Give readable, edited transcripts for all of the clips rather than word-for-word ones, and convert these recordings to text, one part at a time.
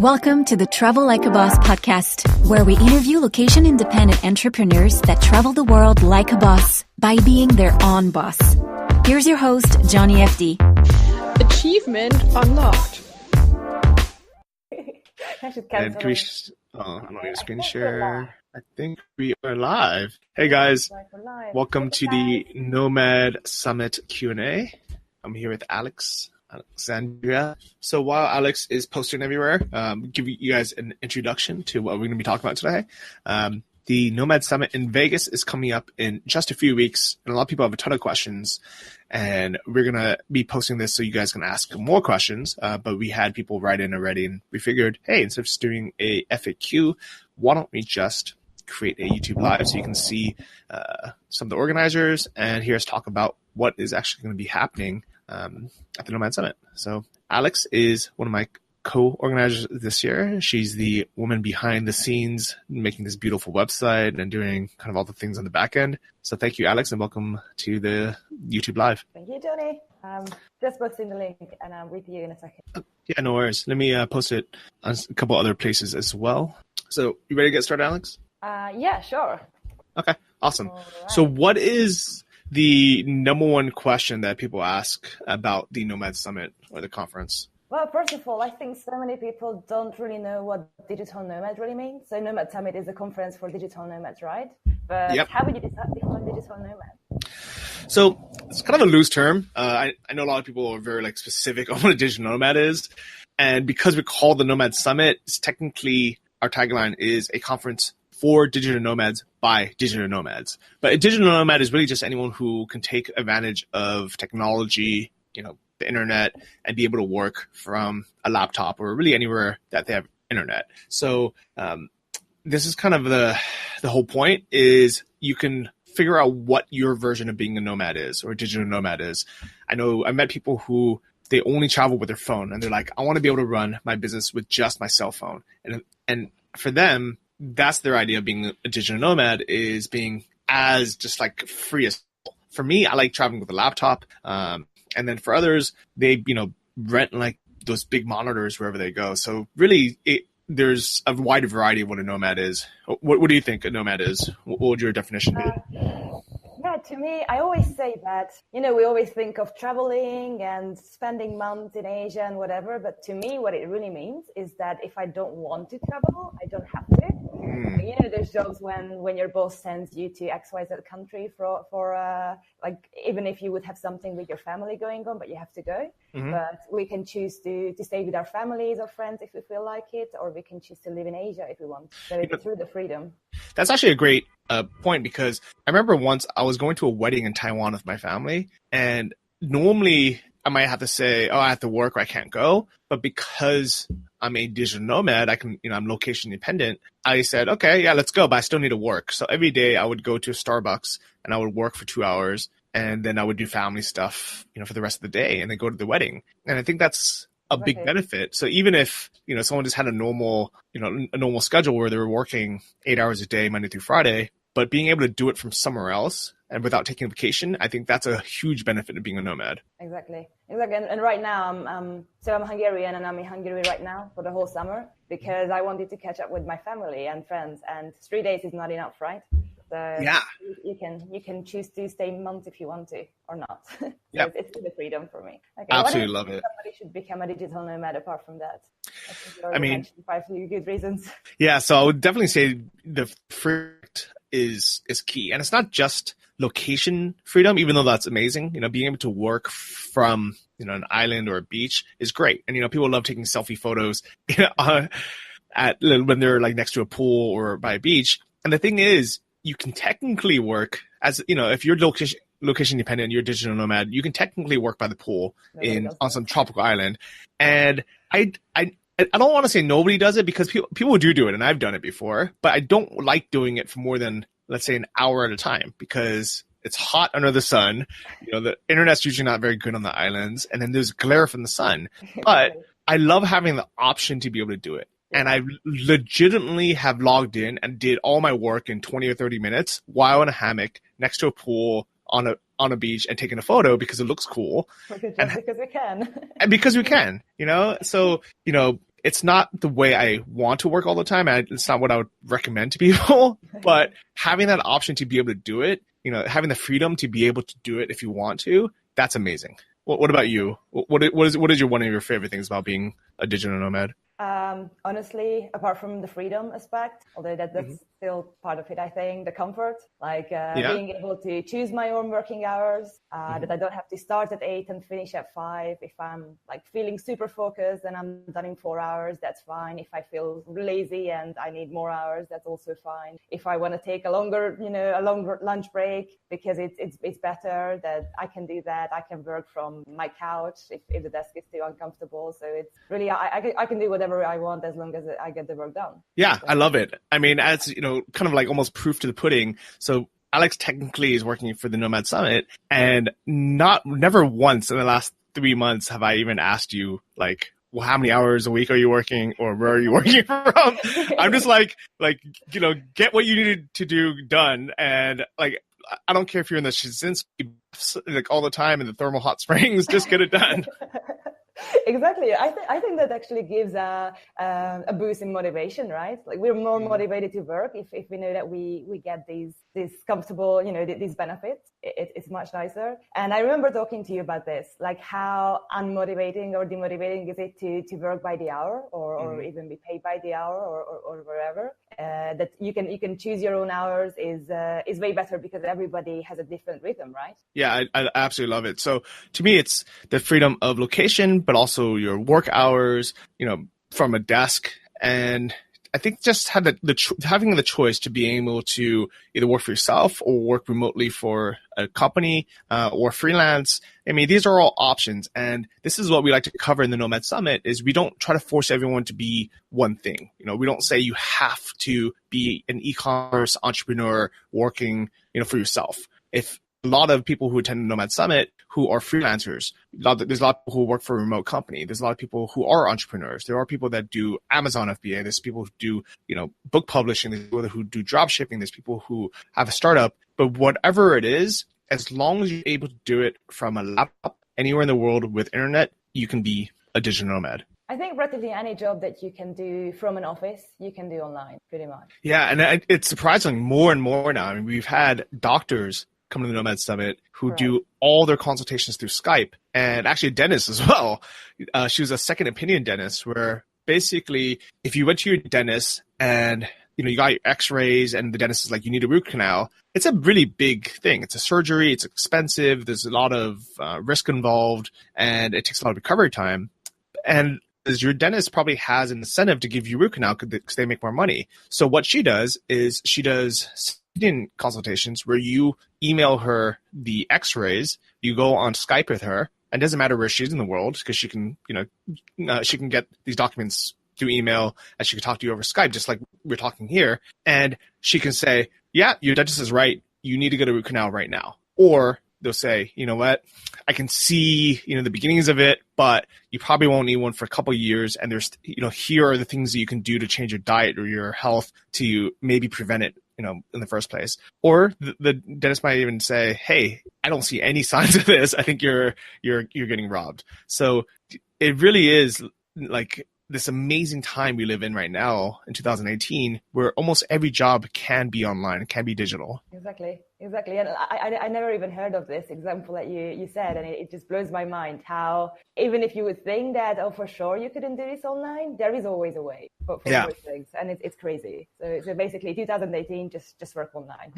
Welcome to the Travel Like a Boss podcast, where we interview location-independent entrepreneurs that travel the world like a boss by being their own boss. Here's your host, Johnny FD. Achievement unlocked. And can we? I'm not going to screen share. I think we are live. Hey guys, welcome to the Nomad Summit Q&A. I'm here with Alexandria. So while Alex is posting everywhere, give you guys an introduction to what we're going to be talking about today. The Nomad Summit in Vegas is coming up in just a few weeks, and a lot of people have a ton of questions, and we're going to be posting this so you guys can ask more questions, but we had people write in already, and we figured, hey, instead of just doing a FAQ, why don't we just create a YouTube Live so you can see some of the organizers and hear us talk about what is actually going to be happening at the Nomad Summit. So Alex is one of my co-organizers this year. She's the woman behind the scenes, making this beautiful website and doing kind of all the things on the back end. So thank you, Alex, and welcome to the YouTube Live. Thank you, Johnny. Just posting the link, and I'm with you in a second. Yeah, no worries. Let me post it on a couple other places as well. So you ready to get started, Alex? Yeah, sure. Okay, awesome. All right. So what is the number one question that people ask about the Nomad Summit or the conference? Well, first of all, I think so many people don't really know what digital nomad really means. So Nomad Summit is a conference for digital nomads, right? But Yep. How would you define digital nomad? So it's kind of a loose term. I know a lot of people are very specific on what a digital nomad is. And because we call the Nomad Summit, it's technically our tagline is a conference for digital nomads by digital nomads. But a digital nomad is really just anyone who can take advantage of technology, the internet, and be able to work from a laptop or really anywhere that they have internet. So this is kind of the whole point is you can figure out what your version of being a nomad is or a digital nomad is. I know I met people who they only travel with their phone and they're like, I want to be able to run my business with just my cell phone. And for them, that's their idea of being a digital nomad, is being as just free as possible. For me, I like traveling with a laptop. And then for others, they, rent those big monitors wherever they go. So really there's a wide variety of what a nomad is. What do you think a nomad is? What would your definition be? Yeah, to me, I always say that, we always think of traveling and spending months in Asia and whatever. But to me, what it really means is that if I don't want to travel, I don't have to. There's jobs when your boss sends you to XYZ country for even if you would have something with your family going on, but you have to go. Mm-hmm. But we can choose to stay with our families or friends if we feel like it, or we can choose to live in Asia if we want. So it's through the freedom. That's actually a great point, because I remember once I was going to a wedding in Taiwan with my family, and normally I might have to say, I have to work or I can't go. But because I'm a digital nomad, I can, I'm location independent. I said, okay, yeah, let's go. But I still need to work. So every day I would go to a Starbucks and I would work for 2 hours, and then I would do family stuff, for the rest of the day, and then go to the wedding. And I think that's a big benefit. So even if, someone just had a normal schedule where they were working 8 hours a day, Monday through Friday, but being able to do it from somewhere else and without taking a vacation, I think that's a huge benefit of being a nomad. Exactly. And right now, I'm Hungarian, and I'm in Hungary right now for the whole summer because I wanted to catch up with my family and friends, and 3 days is not enough, right? So yeah, you can choose to stay months if you want to or not. So yeah, it's the freedom for me. Okay, absolutely love it. Somebody should become a digital nomad apart from that. I mean, mentioned 5 good reasons. Yeah, so I would definitely say the freedom is key, and it's not just location freedom, even though that's amazing. Being able to work from an island or a beach is great, and people love taking selfie photos when they're next to a pool or by a beach. And the thing is, you can technically work as if you're location dependent, you're a digital nomad, you can technically work by the pool on some tropical island. And I don't want to say nobody does it, because people do it, and I've done it before, but I don't like doing it for more than, let's say, an hour at a time, because it's hot under the sun. The internet's usually not very good on the islands, and then there's glare from the sun. But I love having the option to be able to do it. And I legitimately have logged in and did all my work in 20 or 30 minutes while in a hammock next to a pool on a beach and taking a photo because it looks cool. Because we can. And because we can, So, it's not the way I want to work all the time. It's not what I would recommend to people, but having that option to be able to do it, having the freedom to be able to do it if you want to, that's amazing. What about you? What is one of your favorite things about being a digital nomad? Honestly, apart from the freedom aspect, although that's still part of it, I think the comfort, being able to choose my own working hours, that I don't have to start at 8 and finish at 5. If I'm feeling super focused and I'm done in 4 hours, that's fine. If I feel lazy and I need more hours, that's also fine. If I want to take a longer lunch break because it's better, that I can do that. I can work from my couch if the desk is too uncomfortable. So it's really, I can do whatever I want as long as I get the work done. Yeah, I love it. I mean, as kind of almost proof to the pudding. So Alex technically is working for the Nomad Summit, and never once in the last 3 months have I even asked you well, how many hours a week are you working, or where are you working from? I'm just get what you needed to do done, and I don't care if you're in the Shizinski all the time in the thermal hot springs, just get it done. Exactly. I think that actually gives a boost in motivation, right? We're more motivated to work if we know that we get these comfortable, these benefits. It's much nicer. And I remember talking to you about this, how unmotivating or demotivating is it to work by the hour or even be paid by the hour or wherever. That you can choose your own hours is way better because everybody has a different rhythm, right? Yeah, I absolutely love it. So to me, it's the freedom of location, but also your work hours, from a desk. And I think just having the choice to be able to either work for yourself or work remotely for a company or freelance. I mean, these are all options. And this is what we like to cover in the Nomad Summit is we don't try to force everyone to be one thing. We don't say you have to be an e-commerce entrepreneur working, for yourself. If a lot of people who attend the Nomad Summit who are freelancers, there's a lot of people who work for a remote company. There's a lot of people who are entrepreneurs. There are people that do Amazon FBA. There's people who do, book publishing. There's people who do drop shipping. There's people who have a startup. But whatever it is, as long as you're able to do it from a laptop anywhere in the world with internet, you can be a digital nomad. I think practically any job that you can do from an office, you can do online, pretty much. Yeah, and it's surprising more and more now. I mean, we've had doctors come to the Nomad Summit who do all their consultations through Skype, and actually a dentist as well. She was a second opinion dentist where basically if you went to your dentist and you got your x-rays and the dentist is like, you need a root canal, it's a really big thing. It's a surgery. It's expensive. There's a lot of risk involved and it takes a lot of recovery time. And your dentist probably has an incentive to give you root canal because they make more money. So what she does is she does consultations where you email her the x-rays, you go on Skype with her, and it doesn't matter where she's in the world because she can, she can get these documents through email and she can talk to you over Skype, just like we're talking here. And she can say, yeah, your dentist is right. You need to get a root canal right now. Or they'll say, you know what, I can see, the beginnings of it, but you probably won't need one for a couple of years. And there's, here are the things that you can do to change your diet or your health to maybe prevent it, in the first place. Or the dentist might even say, hey, I don't see any signs of this. I think you're getting robbed. So it really is this amazing time we live in right now in 2018 where almost every job can be online, can be digital. Exactly. And I never even heard of this example that you said, and it just blows my mind how even if you would think that, for sure you couldn't do this online, there is always a way for most things, and it's crazy. So basically 2018, just work online.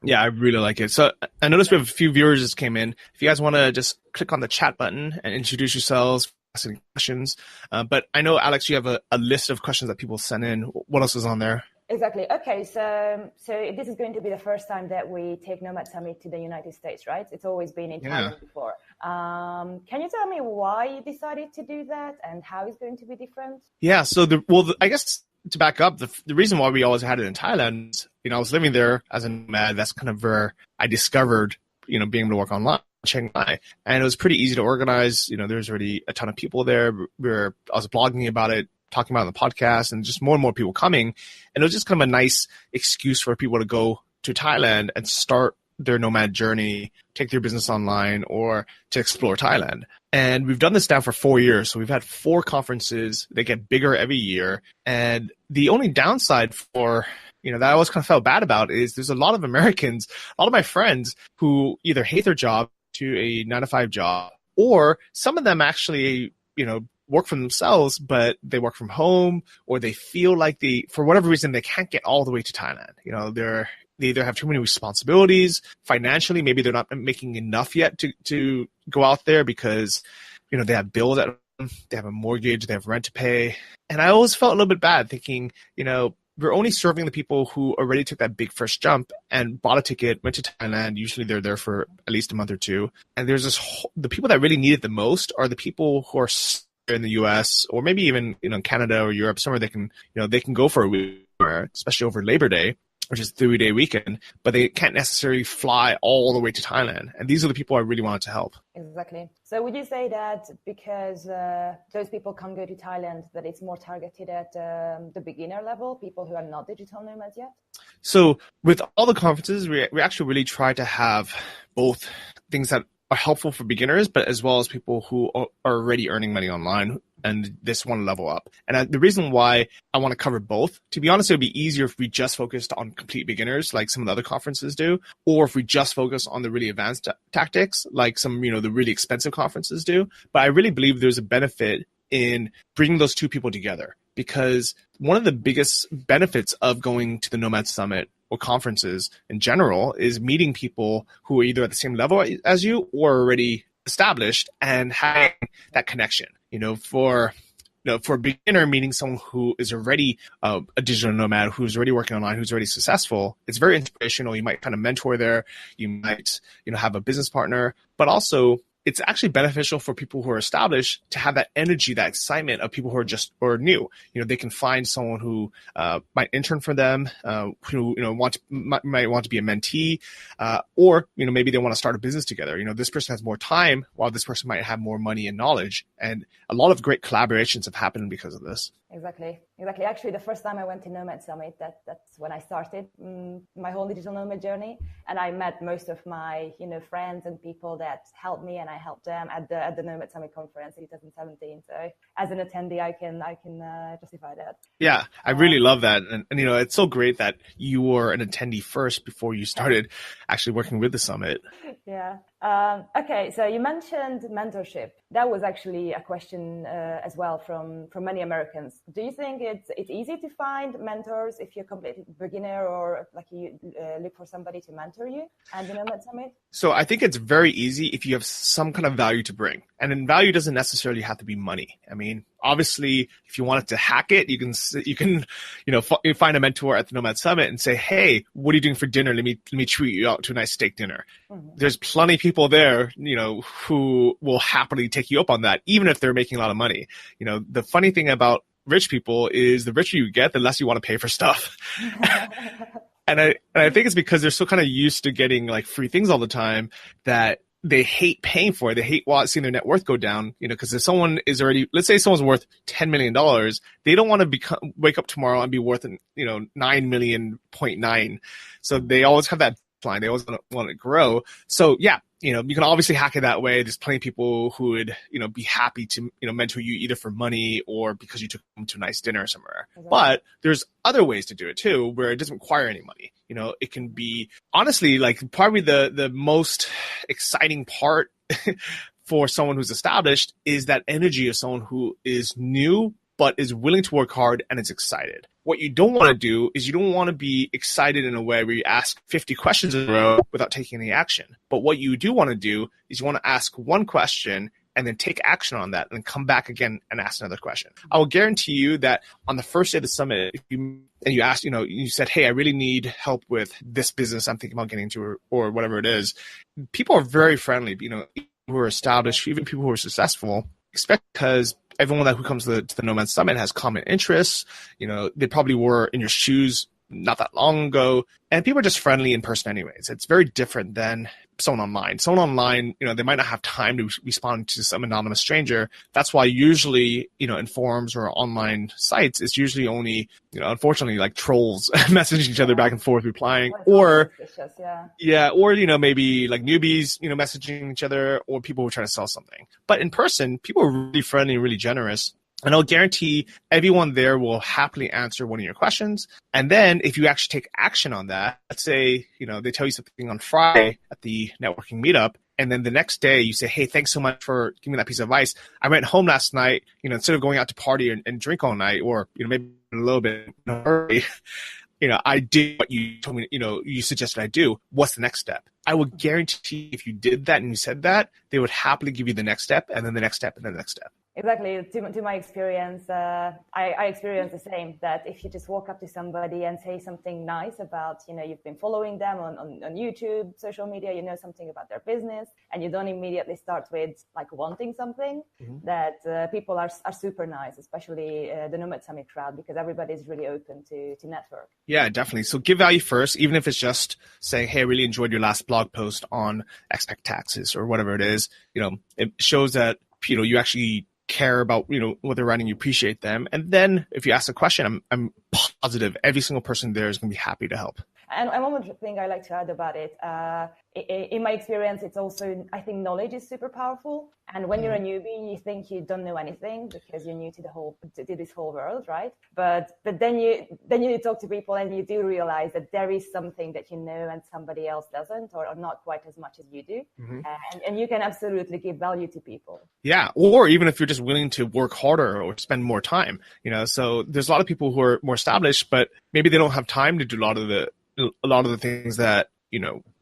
Yeah, I really like it. So I noticed we have a few viewers just came in. If you guys want to just click on the chat button and introduce yourselves, ask any questions. But I know, Alex, you have a list of questions that people sent in. What else is on there? Exactly. Okay, so this is going to be the first time that we take Nomad Summit to the United States, right? It's always been in Thailand before. Can you tell me why you decided to do that and how it's going to be different? Yeah, so I guess to back up, the reason why we always had it in Thailand, I was living there as a nomad. That's kind of where I discovered, being able to work online. Chiang Mai, and it was pretty easy to organize. There's already a ton of people there. I was blogging about it, talking about it on the podcast, and just more and more people coming. And it was just kind of a nice excuse for people to go to Thailand and start their nomad journey, take their business online, or to explore Thailand. And we've done this now for 4 years. So we've had 4 conferences. They get bigger every year. And the only downside for, that I always kind of felt bad about is there's a lot of Americans, a lot of my friends who either hate their job to a 9-to-5 job, or some of them actually, work for themselves, but they work from home, or they feel like for whatever reason, they can't get all the way to Thailand. They either have too many responsibilities financially. Maybe they're not making enough yet to go out there because, they have bills at home, they have a mortgage, they have rent to pay. And I always felt a little bit bad thinking, we're only serving the people who already took that big first jump and bought a ticket, went to Thailand. Usually they're there for at least a month or two. And there's the people that really need it the most are the people who are in the US, or maybe even, Canada or Europe, somewhere they can go for a week, especially over Labor Day, which is a 3-day weekend, but they can't necessarily fly all the way to Thailand. And these are the people I really wanted to help. Exactly. So would you say that because those people can't go to Thailand, that it's more targeted at the beginner level, people who are not digital nomads yet? So with all the conferences, we actually really try to have both things that are helpful for beginners, but as well as people who are already earning money online and this want to level up. And the reason why I want to cover both, to be honest, it would be easier if we just focused on complete beginners like some of the other conferences do, or if we just focus on the really advanced tactics like some, the really expensive conferences do. But I really believe there's a benefit in bringing those two people together, because one of the biggest benefits of going to the Nomad Summit or conferences in general is meeting people who are either at the same level as you or already established and having that connection. For a beginner, meeting someone who is already a digital nomad, who's already working online, who's already successful, it's very inspirational. You might kind of mentor there. You might, have a business partner, but also it's actually beneficial for people who are established to have that energy, that excitement of people who are new. They can find someone who might intern for them, who might want to be a mentee, or maybe they want to start a business together. This person has more time, while this person might have more money and knowledge. And a lot of great collaborations have happened because of this. Exactly. Actually, the first time I went to Nomad Summit, that's when I started my whole digital nomad journey, and I met most of my friends and people that helped me, and I helped them at the Nomad Summit conference in 2017. So as an attendee, I can justify that. Yeah, I really love that, and it's so great that you were an attendee first before you started actually working with the summit. Yeah. Okay, so you mentioned mentorship. That was actually a question as well from many Americans. Do you think it's easy to find mentors if you're completely beginner, or like you look for somebody to mentor you at the Nomad Summit? So I think it's very easy if you have some kind of value to bring. And then value doesn't necessarily have to be money. I mean, obviously, if you wanted to hack it, you can find a mentor at the Nomad Summit and say, hey, what are you doing for dinner? Let me treat you out to a nice steak dinner. Mm-hmm. There's plenty of people there, who will happily take you up on that, even if they're making a lot of money. The funny thing about rich people is the richer you get, the less you want to pay for stuff. And I think it's because they're so kind of used to getting like free things all the time that they hate paying for it. They hate seeing their net worth go down, because if someone is already, let's say someone's worth $10 million, they don't want to wake up tomorrow and be worth, 9 million point 9. So they always have that line. They always want to grow. So yeah, you can obviously hack it that way. There's plenty of people who would, be happy to, mentor you either for money or because you took them to a nice dinner somewhere. Exactly. But there's other ways to do it too, where it doesn't require any money. It can be honestly like probably the most exciting part for someone who's established is that energy of someone who is new, but is willing to work hard and is excited. What you don't want to do is you don't want to be excited in a way where you ask 50 questions in a row without taking any action. But what you do want to do is you want to ask one question and then take action on that and come back again and ask another question. I will guarantee you that on the first day of the summit, if you asked, you said, hey, I really need help with this business I'm thinking about getting into or whatever it is. People are very friendly, who are established, even people who are successful, especially because everyone who comes to the Nomad Summit has common interests. They probably were in your shoes not that long ago. And people are just friendly in person anyways. It's very different than someone online. Someone online, they might not have time to respond to some anonymous stranger. That's why usually, in forums or online sites, it's usually only, unfortunately, like trolls messaging each other back and forth, replying, or maybe like newbies, messaging each other, or people who are trying to sell something. But in person, people are really friendly, really generous. And I'll guarantee everyone there will happily answer one of your questions. And then if you actually take action on that, let's say, they tell you something on Friday at the networking meetup, and then the next day you say, hey, thanks so much for giving me that piece of advice. I went home last night, instead of going out to party and drink all night, or, maybe a little bit early, I did what you told me, you suggested I do. What's the next step? I would guarantee if you did that and you said that, they would happily give you the next step, and then the next step, and then the next step. Exactly. To my experience, I experienced the same, that if you just walk up to somebody and say something nice about, you've been following them on YouTube, social media, something about their business, and you don't immediately start with like wanting something, that people are super nice, especially the Nomad Summit crowd, because everybody's really open to network. Yeah, definitely. So give value first, even if it's just saying, hey, I really enjoyed your last blog post on expat taxes or whatever it is. It shows that, you actually care about, what they're writing, you appreciate them. And then if you ask a question, I'm positive every single person there is going to be happy to help. And one more thing I like to add about it, in my experience, it's also, I think knowledge is super powerful. And when you're a newbie, you think you don't know anything because you're new to this whole world, right? But then you talk to people and you do realize that there is something that you know and somebody else doesn't, or not quite as much as you do. And you can absolutely give value to people. Yeah. Or even if you're just willing to work harder or spend more time, so there's a lot of people who are more established, but maybe they don't have time to do a lot of the things that,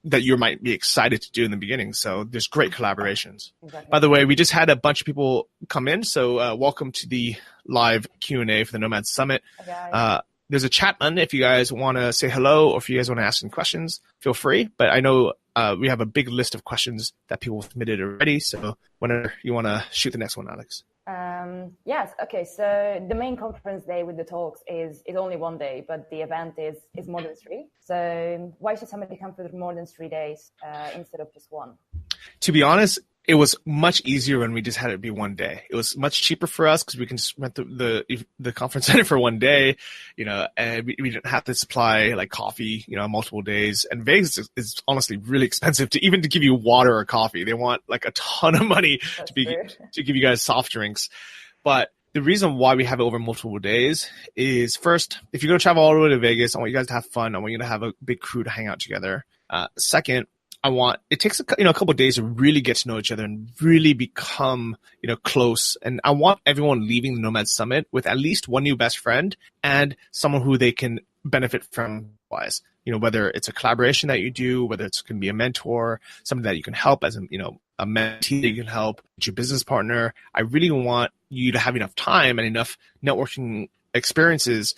that you might be excited to do in the beginning. So there's great collaborations. Exactly. By the way, we just had a bunch of people come in. So welcome to the live Q&A for the Nomad Summit. Okay. There's a chat button if you guys want to say hello, or if you guys want to ask some questions, feel free. But I know we have a big list of questions that people submitted already. So whenever you want to shoot the next one, Alex. Yes. Okay. So the main conference day with the talks is only one day, but the event is more than 3. So why should somebody come for more than 3 days instead of just one? To be honest, it was much easier when we just had it be one day. It was much cheaper for us because we can just rent the conference center for one day, and we didn't have to supply like coffee, multiple days. And Vegas is honestly really expensive to give you water or coffee. They want like a ton of money to give you guys soft drinks. But the reason why we have it over multiple days is, first, if you're going to travel all the way to Vegas, I want you guys to have fun. I want you to have a big crew to hang out together. Second, it takes a couple of days to really get to know each other and really become, close. And I want everyone leaving the Nomad Summit with at least one new best friend and someone who they can benefit from wise. Whether it's a collaboration that you do, whether it's going to be a mentor, something that you can help as a mentee that you can help, your business partner. I really want you to have enough time and enough networking experiences,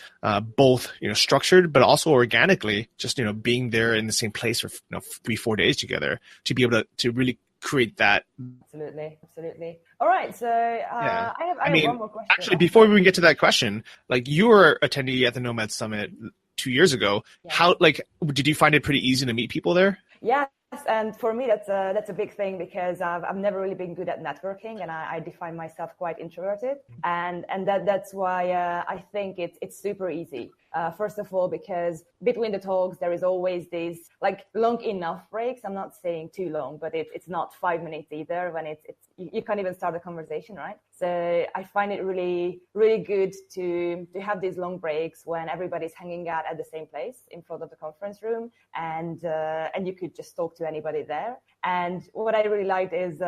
both structured but also organically, just being there in the same place for 3-4 days together to be able to really create that. Absolutely. All right, so I have one more question. Actually, before we even get to that question, like, you were attendee at the Nomad Summit 2 years ago. Yeah. How did you find it pretty easy to meet people there? Yes, and for me that's a big thing, because I've never really been good at networking, and I define myself quite introverted, and that's why I think it's super easy. First of all, because between the talks there is always these like long enough breaks. I'm not saying too long, but it's not 5 minutes either. When it's you can't even start a conversation, right? So I find it really, really good to have these long breaks when everybody's hanging out at the same place in front of the conference room, and you could just talk to anybody there. And what I really liked is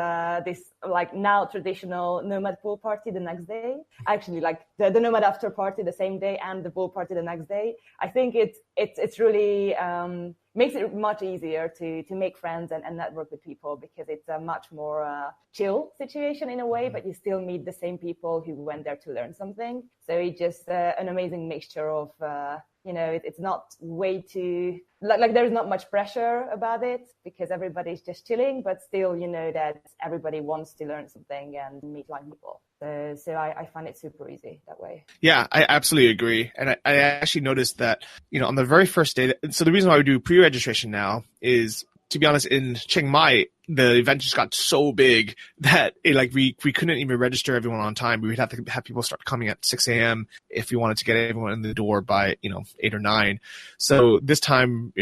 this like now traditional Nomad pool party the next day. Actually, like the Nomad after party the same day and the pool party the next day. I think it's really makes it much easier to make friends and network with people, because it's a much more chill situation in a way, but you still meet the same people who went there to learn something. So it's just an amazing mixture of it's not way too like there's not much pressure about it because everybody's just chilling, but still, that everybody wants to learn something and meet like people. So I find it super easy that way. Yeah, I absolutely agree. And I actually noticed that, on the very first day, so the reason why we do pre-registration now is, to be honest, in Chiang Mai, the event just got so big that we couldn't even register everyone on time. We would have to have people start coming at 6 a.m. if we wanted to get everyone in the door by, 8 or 9. So this time,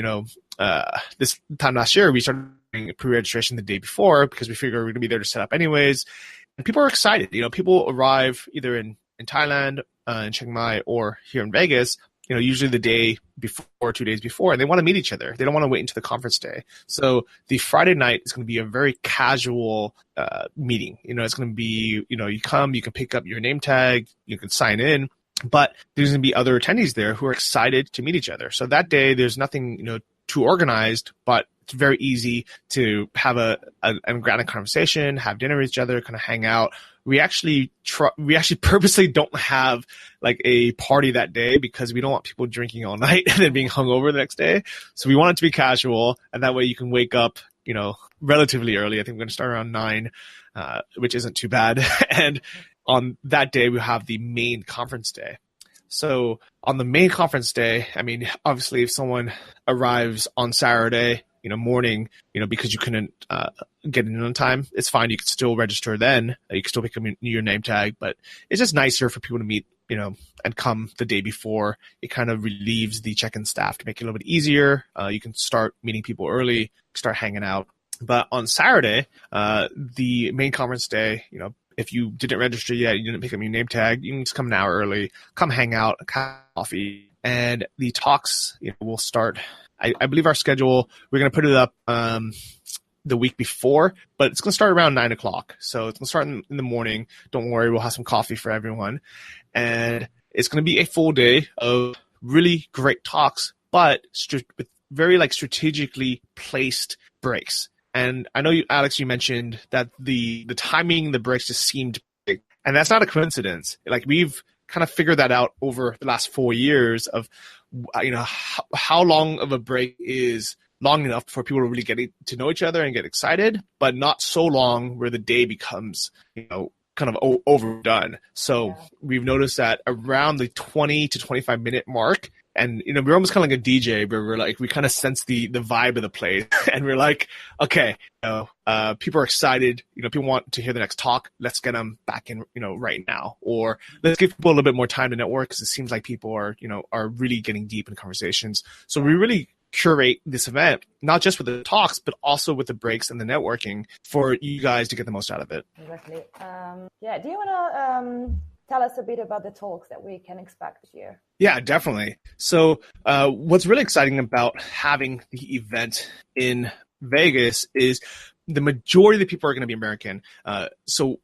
this time last year, we started doing pre-registration the day before because we figured we were going to be there to set up anyways. And people are excited. People arrive either in Thailand, in Chiang Mai, or here in Vegas, usually the day before, 2 days before, and they want to meet each other. They don't want to wait until the conference day. So the Friday night is going to be a very casual meeting. It's going to be, you come, you can pick up your name tag, you can sign in, but there's going to be other attendees there who are excited to meet each other. So that day, there's nothing, too organized, but it's very easy to have an organic conversation, have dinner with each other, kind of hang out. We actually purposely don't have like a party that day because we don't want people drinking all night and then being hungover the next day. So we want it to be casual, and that way you can wake up, relatively early. I think we're going to start around 9, which isn't too bad. And on that day, we'll have the main conference day. So on the main conference day, obviously if someone arrives on Saturday, morning, because you couldn't get in on time, it's fine. You can still register then. You can still pick up your name tag, but it's just nicer for people to meet, and come the day before. It kind of relieves the check-in staff to make it a little bit easier. You can start meeting people early, start hanging out. But on Saturday, the main conference day, if you didn't register yet, you didn't pick up your name tag, you can just come an hour early, come hang out, coffee, and the talks will start. I believe our schedule, we're going to put it up the week before, but it's going to start around 9 o'clock. So it's going to start in the morning. Don't worry, we'll have some coffee for everyone. And it's going to be a full day of really great talks, but with very strategically placed breaks. And I know Alex, you mentioned that the timing, the breaks just seemed big. And that's not a coincidence. We've kind of figured that out over the last 4 years of, how long of a break is long enough for people to really get to know each other and get excited, but not so long where the day becomes, kind of overdone. So we've noticed that around the 20 to 25 minute mark, and we're almost kind of like a DJ where we kind of sense the vibe of the place, and we're like, okay, people are excited, people want to hear the next talk. Let's get them back in, right now, or let's give people a little bit more time to network because it seems like people are really getting deep in conversations. So we really curate this event, not just with the talks, but also with the breaks and the networking for you guys to get the most out of it. Exactly. Do you want to tell us a bit about the talks that we can expect this year? Yeah, definitely. So what's really exciting about having the event in Vegas is the majority of the people are going to be American. So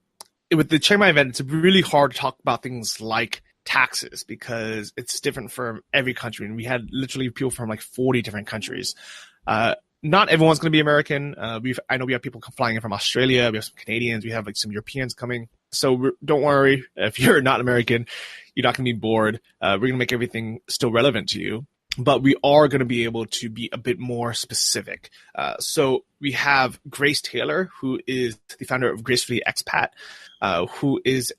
with the Chiang Mai event, it's really hard to talk about things like taxes because it's different from every country. And we had literally people from 40 different countries. Not everyone's going to be American. I know we have people flying in from Australia. We have some Canadians. We have some Europeans coming. So don't worry. If you're not American, you're not going to be bored. We're going to make everything still relevant to you. But we are going to be able to be a bit more specific. So we have Grace Taylor, who is the founder of Gracefully Expat, who is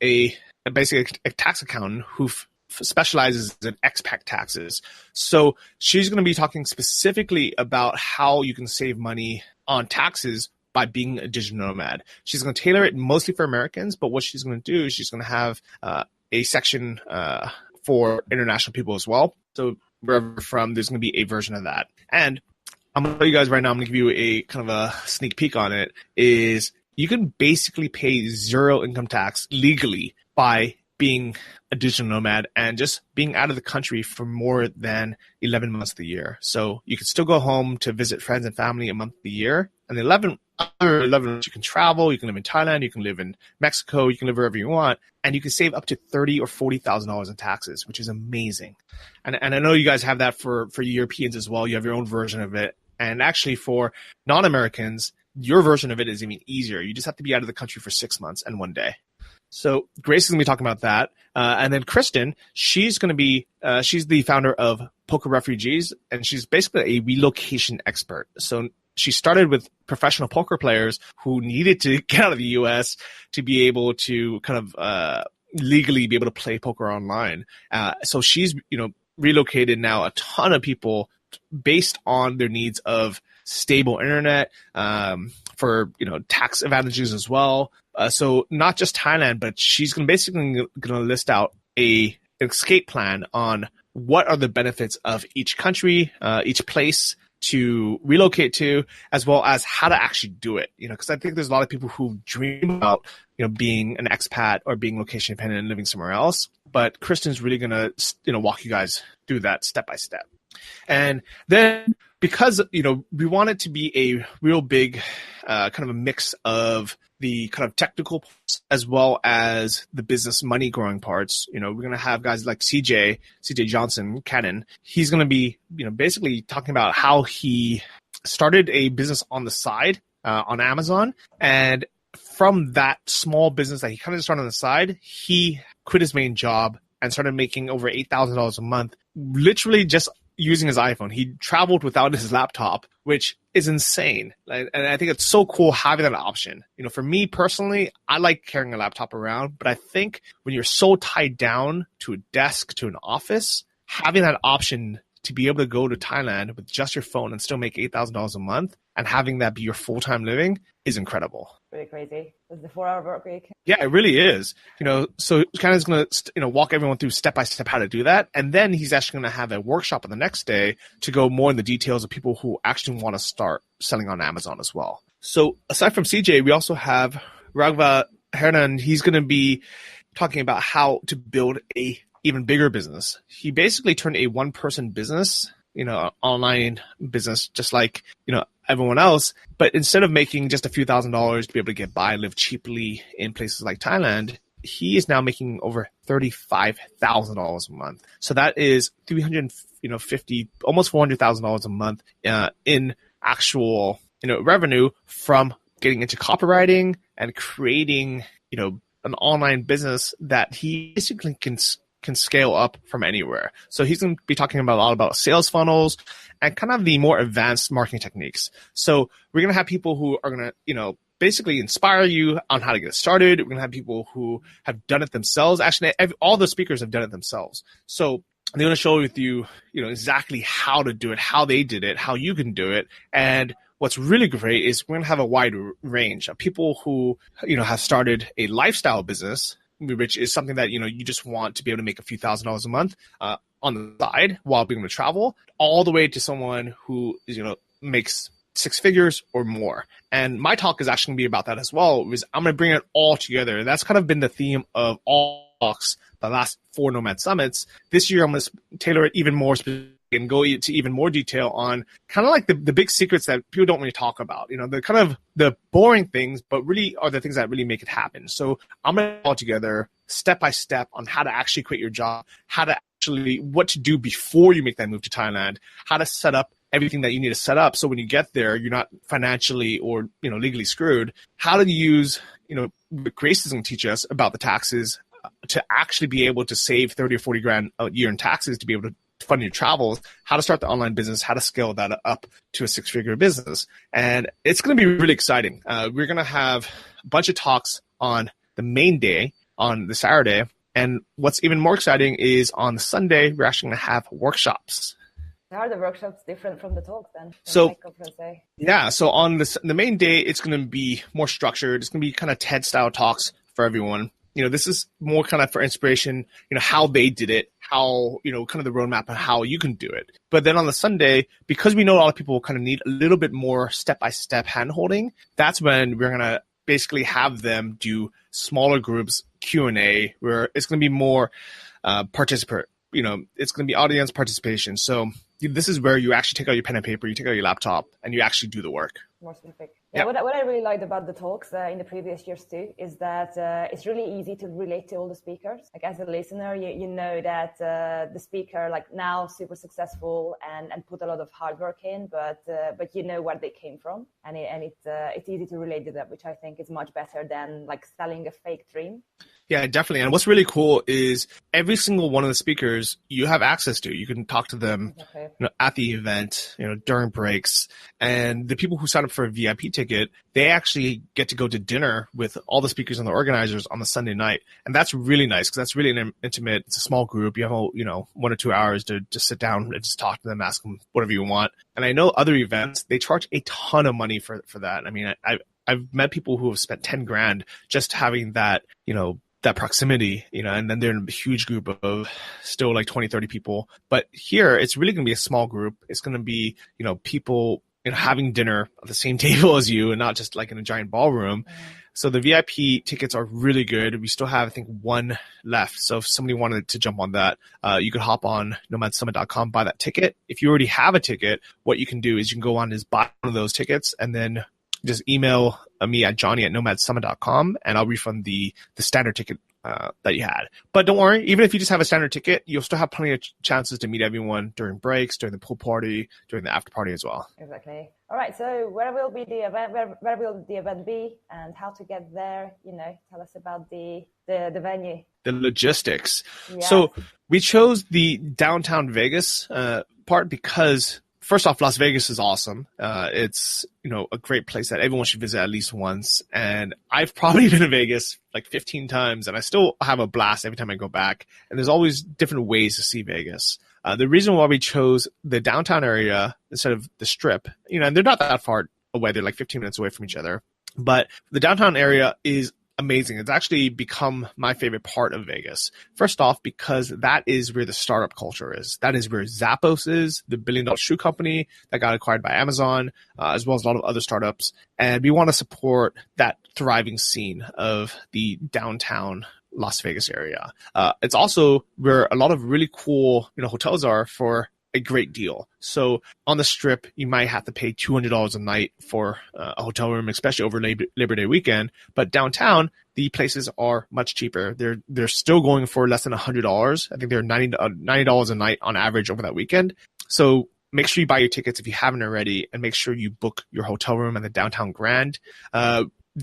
basically a tax accountant who specializes in expat taxes. So she's going to be talking specifically about how you can save money on taxes by being a digital nomad. She's going to tailor it mostly for Americans, but what she's going to do is she's going to have a section for international people as well. So wherever you're from, there's going to be a version of that. And I'm going to tell you guys right now, I'm going to give you a kind of a sneak peek on it, is you can basically pay zero income tax legally by being a digital nomad and just being out of the country for more than 11 months of the year. So you can still go home to visit friends and family a month of the year. And the other 11 months you can travel, you can live in Thailand, you can live in Mexico, you can live wherever you want, and you can save up to $30,000 or $40,000 in taxes, which is amazing. And I know you guys have that for Europeans as well. You have your own version of it. And actually for non-Americans, your version of it is even easier. You just have to be out of the country for 6 months and 1 day. So Grace is going to be talking about that. And then Kristen, she's going to be, she's the founder of Poker Refugees, and she's basically a relocation expert. So she started with professional poker players who needed to get out of the US to be able to kind of legally be able to play poker online. So she's, relocated now a ton of people based on their needs of stable internet, for, tax advantages as well. So not just Thailand, but she's basically going to list out an escape plan on what are the benefits of each country, each place to relocate to, as well as how to actually do it. Because I think there's a lot of people who dream about, being an expat or being location dependent and living somewhere else. But Kristen's really going to, walk you guys through that step by step. And then because, we want it to be a real big kind of a mix of the kind of technical parts as well as the business money growing parts, we're going to have guys like CJ Johnson, Cannon. He's going to be, basically talking about how he started a business on the side on Amazon. And from that small business that he kind of started on the side, he quit his main job and started making over $8,000 a month, literally just using his iPhone. He traveled without his laptop, which is insane. And I think it's so cool having that option. For me personally, I like carrying a laptop around, but I think when you're so tied down to a desk, to an office, having that option to be able to go to Thailand with just your phone and still make $8,000 a month and having that be your full-time living is incredible. Really crazy. It's the 4-hour work week. Yeah, it really is. So kind of going to, walk everyone through step by step how to do that. And then he's actually going to have a workshop on the next day to go more in the details of people who actually want to start selling on Amazon as well. So aside from CJ, we also have Raghav Hernan. He's going to be talking about how to build a even bigger business. He basically turned a one-person business, online business, just like, everyone else. But instead of making just a few $1,000s to be able to get by, live cheaply in places like Thailand, he is now making over $35,000 a month. So that is $350, almost $400,000 a month in actual, revenue from getting into copywriting and creating, an online business that he basically can scale up from anywhere. So he's going to be talking about a lot about sales funnels and kind of the more advanced marketing techniques. So we're going to have people who are going to, basically inspire you on how to get started. We're going to have people who have done it themselves. Actually, all the speakers have done it themselves. So they're going to show with you, exactly how to do it, how they did it, how you can do it. And what's really great is we're going to have a wide range of people who, have started a lifestyle business, which is something that, you just want to be able to make a few $1,000s a month on the side while being able to travel, all the way to someone who is, makes 6 figures or more. And my talk is actually going to be about that as well, because I'm going to bring it all together. And that's kind of been the theme of all talks the last 4 Nomad Summits. This year, I'm going to tailor it even more specific and go into even more detail on kind of like the big secrets that people don't really talk about, the kind of the boring things, but really are the things that really make it happen. So I'm going to put it all together step by step on how to actually quit your job, what to do before you make that move to Thailand, how to set up everything that you need to set up. So when you get there, you're not financially or, legally screwed. How to use, what Grace is going to teach us about the taxes to actually be able to save 30 or 40 grand a year in taxes to be able to fund your travels, how to start the online business, how to scale that up to a 6-figure business. And it's going to be really exciting. We're going to have a bunch of talks on the main day, on the Saturday. And what's even more exciting is on the Sunday, we're actually going to have workshops. How are the workshops different from the talks then? So on the main day, it's going to be more structured. It's going to be kind of TED-style talks for everyone. This is more kind of for inspiration, how they did it, how, kind of the roadmap of how you can do it. But then on the Sunday, because we know a lot of people kind of need a little bit more step-by-step hand-holding, that's when we're going to basically have them do smaller groups, Q&A, where it's going to be more participant. It's going to be audience participation. So this is where you actually take out your pen and paper, you take out your laptop, and you actually do the work. More specific. Yeah, what I really liked about the talks in the previous years too is that it's really easy to relate to all the speakers. Like as a listener, you know that the speaker like now super successful and put a lot of hard work in, but you know where they came from, and it's easy to relate to that, which I think is much better than like selling a fake dream. Yeah, definitely. And what's really cool is every single one of the speakers you have access to. You can talk to them at the event, during breaks. And the people who sign up for a VIP ticket, they actually get to go to dinner with all the speakers and the organizers on the Sunday night. And that's really nice because that's really intimate. It's a small group. You have, 1 or 2 hours to just sit down and just talk to them, ask them whatever you want. And I know other events, they charge a ton of money for that. I mean, I've met people who have spent 10 grand just having that, that proximity, and then they're in a huge group of still like 20, 30 people. But here, it's really going to be a small group. It's going to be, people, having dinner at the same table as you and not just like in a giant ballroom. So the VIP tickets are really good. We still have, I think, one left. So if somebody wanted to jump on that, you could hop on nomadsummit.com, buy that ticket. If you already have a ticket, what you can do is you can go on and just buy one of those tickets and then just email me at johnny@nomadsummit.com and I'll refund the standard ticket that you had. But don't worry, even if you just have a standard ticket, you'll still have plenty of chances to meet everyone during breaks, during the pool party, during the after party as well. Exactly. All right. So where will be the event? Where will the event be, and how to get there? Tell us about the venue. The logistics. Yeah. So we chose the downtown Vegas part because, first off, Las Vegas is awesome. It's, a great place that everyone should visit at least once. And I've probably been to Vegas like 15 times and I still have a blast every time I go back. And there's always different ways to see Vegas. The reason why we chose the downtown area instead of the Strip, and they're not that far away. They're like 15 minutes away from each other. But the downtown area is amazing. It's actually become my favorite part of Vegas. First off, because that is where the startup culture is. That is where Zappos is, the billion-dollar shoe company that got acquired by Amazon, as well as a lot of other startups. And we want to support that thriving scene of the downtown Las Vegas area. It's also where a lot of really cool, hotels are for a great deal. So on the Strip, you might have to pay $200 a night for a hotel room, especially over Labor Day weekend. But downtown, the places are much cheaper. They're still going for less than $100. I think they're $90 a night on average over that weekend. So make sure you buy your tickets if you haven't already, and make sure you book your hotel room at the Downtown Grand.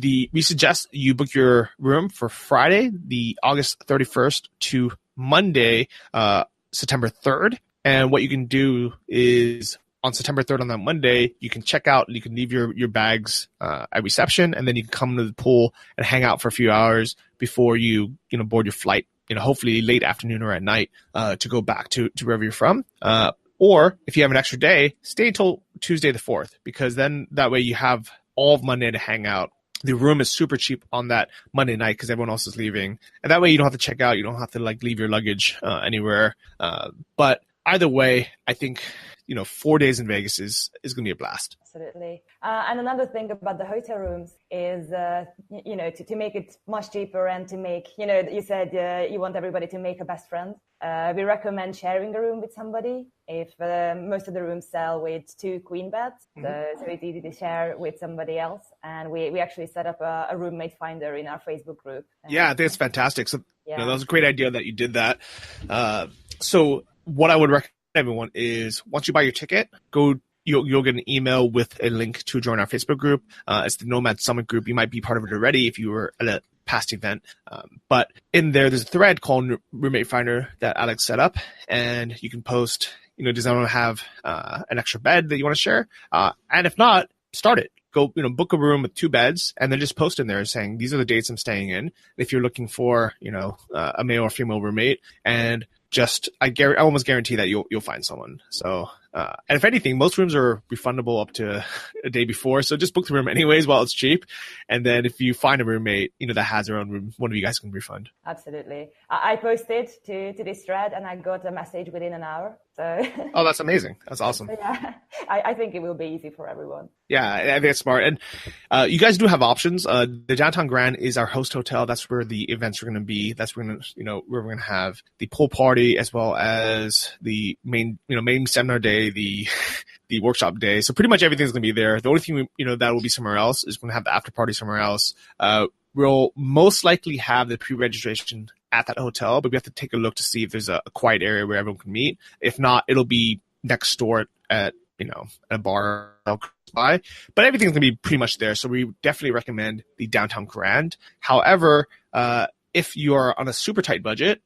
We suggest you book your room for Friday, the August 31st to Monday, September 3rd. And what you can do is on September 3rd, on that Monday, you can check out, you can leave your bags at reception, and then you can come to the pool and hang out for a few hours before you board your flight, hopefully late afternoon or at night to go back to wherever you're from. Or if you have an extra day, stay until Tuesday the 4th, because then that way you have all of Monday to hang out. The room is super cheap on that Monday night because everyone else is leaving. And that way you don't have to check out. You don't have to leave your luggage anywhere. But either way, I think, 4 days in Vegas is going to be a blast. Absolutely. And another thing about the hotel rooms is, to make it much cheaper and to make, you said you want everybody to make a best friend. We recommend sharing a room with somebody if most of the rooms sell with 2 queen beds. Mm-hmm. So it's easy to share with somebody else. And we actually set up a roommate finder in our Facebook group. Yeah, I think it's fantastic. So that was a great idea that you did that. So what I would recommend everyone is once you buy your ticket, you'll get an email with a link to join our Facebook group. It's the Nomad Summit group. You might be part of it already if you were at a past event. But in there's a thread called Roommate Finder that Alex set up, and you can post, does anyone have an extra bed that you want to share? And if not, start it. Go, book a room with 2 beds and then just post in there saying, these are the dates I'm staying in. If you're looking for, a male or female roommate, and I almost guarantee that you'll find someone. So, and if anything, most rooms are refundable up to a day before. So just book the room anyways while it's cheap. And then if you find a roommate, that has their own room, one of you guys can refund. Absolutely. I posted to this thread and I got a message within an hour. So. Oh, that's amazing. That's awesome. Yeah, I think it will be easy for everyone. Yeah, I think it's smart. And you guys do have options. The Downtown Grand is our host hotel. That's where the events are going to be. That's where where we're going to have the pool party as well as the main seminar day, the the workshop day. So pretty much everything's going to be there. The only thing, that will be somewhere else is going to have the after party somewhere else. We'll most likely have the pre-registration at that hotel, but we have to take a look to see if there's a quiet area where everyone can meet. If not, it'll be next door at a bar by. But everything's going to be pretty much there. So we definitely recommend the downtown Grand. However, if you are on a super tight budget,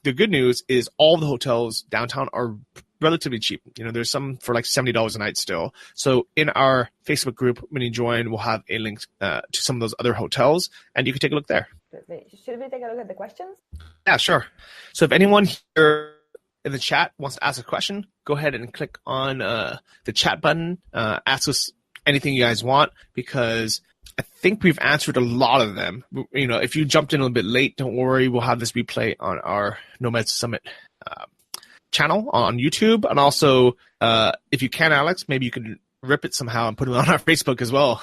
the good news is all the hotels downtown are relatively cheap. There's some for like $70 a night still. So in our Facebook group, when you join, we'll have a link to some of those other hotels, and you can take a look there. Should we take a look at the questions? Yeah, sure. So if anyone here in the chat wants to ask a question, go ahead and click on the chat button. Ask us anything you guys want, because I think we've answered a lot of them. If you jumped in a little bit late, don't worry. We'll have this replay on our Nomad Summit channel on YouTube. And also, if you can, Alex, maybe you can rip it somehow and put it on our Facebook as well.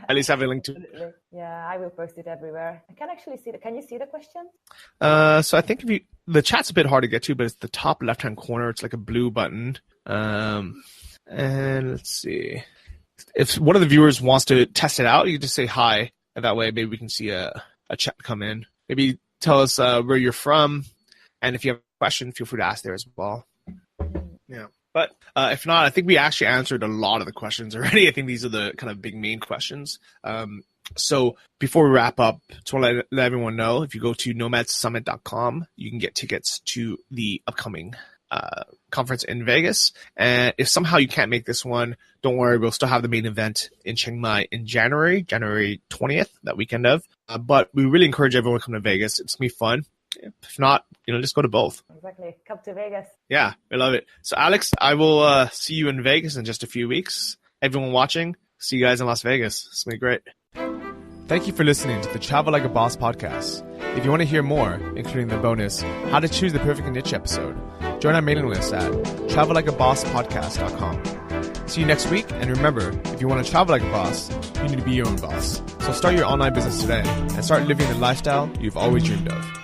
At least have a link to it. Yeah, I will post it everywhere. I can actually see Can you see the question? So I think the chat's a bit hard to get to, but it's the top left-hand corner. It's like a blue button. And let's see. If one of the viewers wants to test it out, you can just say hi. And that way, maybe we can see a chat come in. Maybe tell us where you're from. And if you have a question, feel free to ask there as well. Yeah. But if not, I think we actually answered a lot of the questions already. I think these are the kind of big main questions. So before we wrap up, just want to let everyone know, if you go to nomadsummit.com, you can get tickets to the upcoming conference in Vegas. And if somehow you can't make this one, don't worry. We'll still have the main event in Chiang Mai in January 20th, that weekend of. But we really encourage everyone to come to Vegas. It's going to be fun. If not, just go to both. Exactly. Come to Vegas. Yeah, I love it. So, Alex, I will see you in Vegas in just a few weeks. Everyone watching, see you guys in Las Vegas. It's going to be great. Thank you for listening to the Travel Like a Boss podcast. If you want to hear more, including the bonus, How to Choose the Perfect Niche episode, join our mailing list at travellikeabosspodcast.com. See you next week, and remember, if you want to travel like a boss, you need to be your own boss. So start your online business today and start living the lifestyle you've always dreamed of.